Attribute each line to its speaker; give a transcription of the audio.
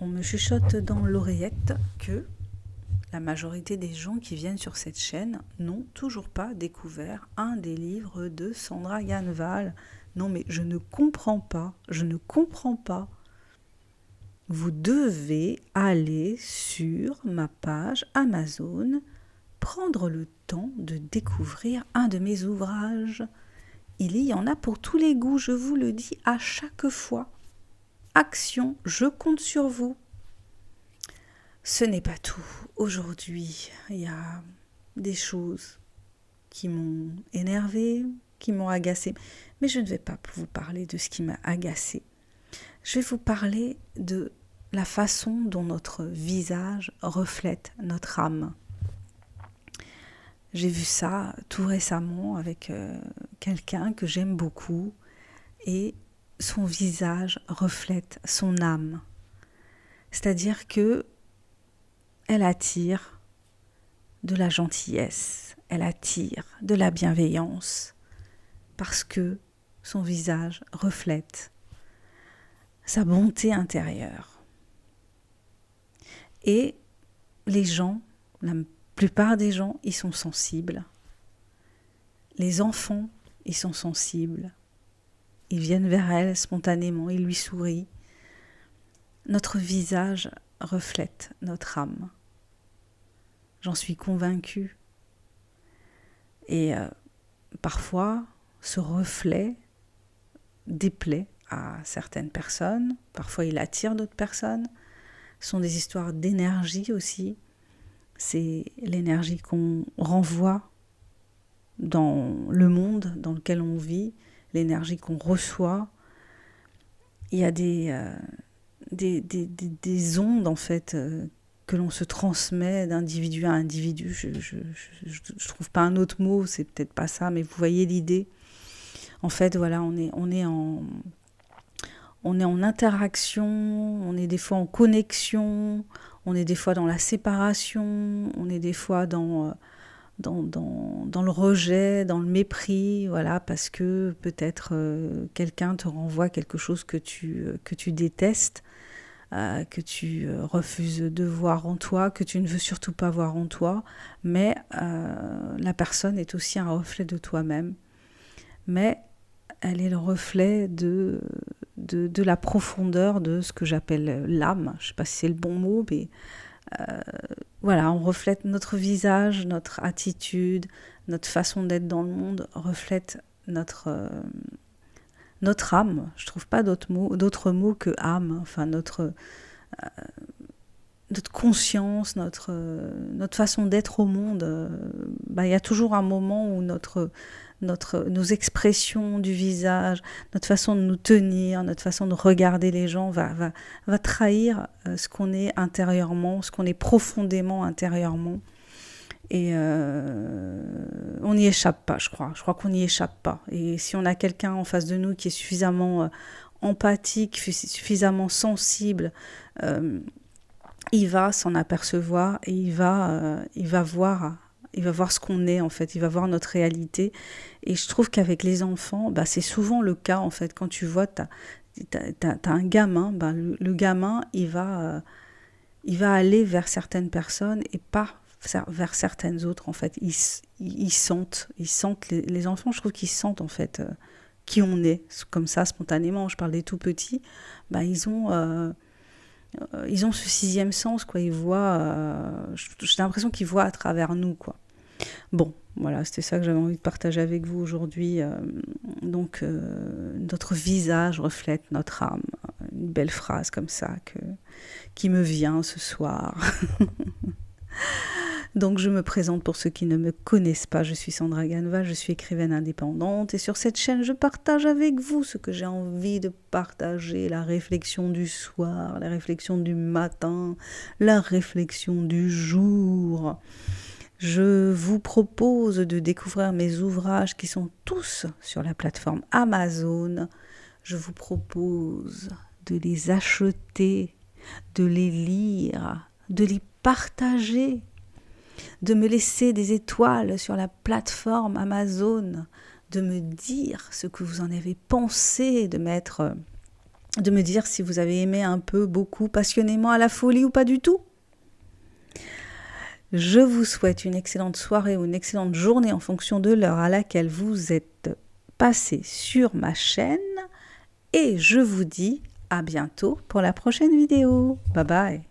Speaker 1: On me chuchote dans l'oreillette que la majorité des gens qui viennent sur cette chaîne n'ont toujours pas découvert un des livres de Sandra Ganval. Non mais je ne comprends pas. Vous devez aller sur ma page Amazon, prendre le temps de découvrir un de mes ouvrages. Il y en a pour tous les goûts, je vous le dis à chaque fois. Action, je compte sur vous. Ce n'est pas tout. Aujourd'hui, il y a des choses qui m'ont énervée, qui m'ont agacée. Mais je ne vais pas vous parler de ce qui m'a agacée. Je vais vous parler de la façon dont notre visage reflète notre âme. J'ai vu ça tout récemment avec quelqu'un que j'aime beaucoup et son visage reflète son âme. C'est-à-dire que elle attire de la gentillesse, elle attire de la bienveillance parce que son visage reflète sa bonté intérieure. Et les gens, la plupart des gens, ils sont sensibles. Les enfants, ils sont sensibles. Ils viennent vers elle spontanément, ils lui sourient. Notre visage reflète notre âme. J'en suis convaincue. Et parfois, ce reflet déplaît à certaines personnes. Parfois, il attire d'autres personnes. Ce sont des histoires d'énergie aussi. C'est l'énergie qu'on renvoie dans le monde dans lequel on vit, l'énergie qu'on reçoit. Il y a des ondes, en fait, que l'on se transmet d'individu à individu. Je trouve pas un autre mot, c'est peut-être pas ça, mais vous voyez l'idée. En fait, voilà, on est en interaction, on est des fois en connexion, on est des fois dans la séparation, on est des fois dans le rejet, dans le mépris, voilà, parce que peut-être quelqu'un te renvoie quelque chose que tu détestes, que tu refuses de voir en toi, que tu ne veux surtout pas voir en toi, mais la personne est aussi un reflet de toi-même. Mais elle est le reflet de la profondeur de ce que j'appelle l'âme. Je ne sais pas si c'est le bon mot, mais voilà, on reflète notre visage, notre attitude, notre façon d'être dans le monde, reflète notre âme. Je ne trouve pas d'autres mots que âme, enfin notre conscience, notre façon d'être au monde. Il y a toujours un moment où nos expressions du visage, notre façon de nous tenir, notre façon de regarder les gens va trahir ce qu'on est intérieurement, ce qu'on est profondément intérieurement. Et on n'y échappe pas, je crois. Je crois qu'on n'y échappe pas. Et si on a quelqu'un en face de nous qui est suffisamment empathique, suffisamment sensible, il va s'en apercevoir et il va voir ce qu'on est, en fait, il va voir notre réalité. Et je trouve qu'avec les enfants, c'est souvent le cas, en fait, quand tu vois, t'as un gamin, le gamin, il va aller vers certaines personnes et pas vers certaines autres, en fait. Ils sentent les enfants, je trouve qu'ils sentent, en fait, qui on est, comme ça, spontanément. Je parle des tout petits, ils ont ce sixième sens, quoi. Ils voient, j'ai l'impression qu'ils voient à travers nous, quoi. Bon, voilà, c'était ça que j'avais envie de partager avec vous aujourd'hui. Donc, notre visage reflète notre âme. Une belle phrase comme ça qui me vient ce soir. Donc, je me présente pour ceux qui ne me connaissent pas. Je suis Sandra Ganval, je suis écrivaine indépendante. Et sur cette chaîne, je partage avec vous ce que j'ai envie de partager. La réflexion du soir, la réflexion du matin, la réflexion du jour. Je vous propose de découvrir mes ouvrages qui sont tous sur la plateforme Amazon. Je vous propose de les acheter, de les lire, de les partager, de me laisser des étoiles sur la plateforme Amazon, de me dire ce que vous en avez pensé, de mettre de me dire si vous avez aimé un peu, beaucoup, passionnément, à la folie ou pas du tout. Je vous souhaite une excellente soirée ou une excellente journée en fonction de l'heure à laquelle vous êtes passé sur ma chaîne. Et je vous dis à bientôt pour la prochaine vidéo. Bye bye.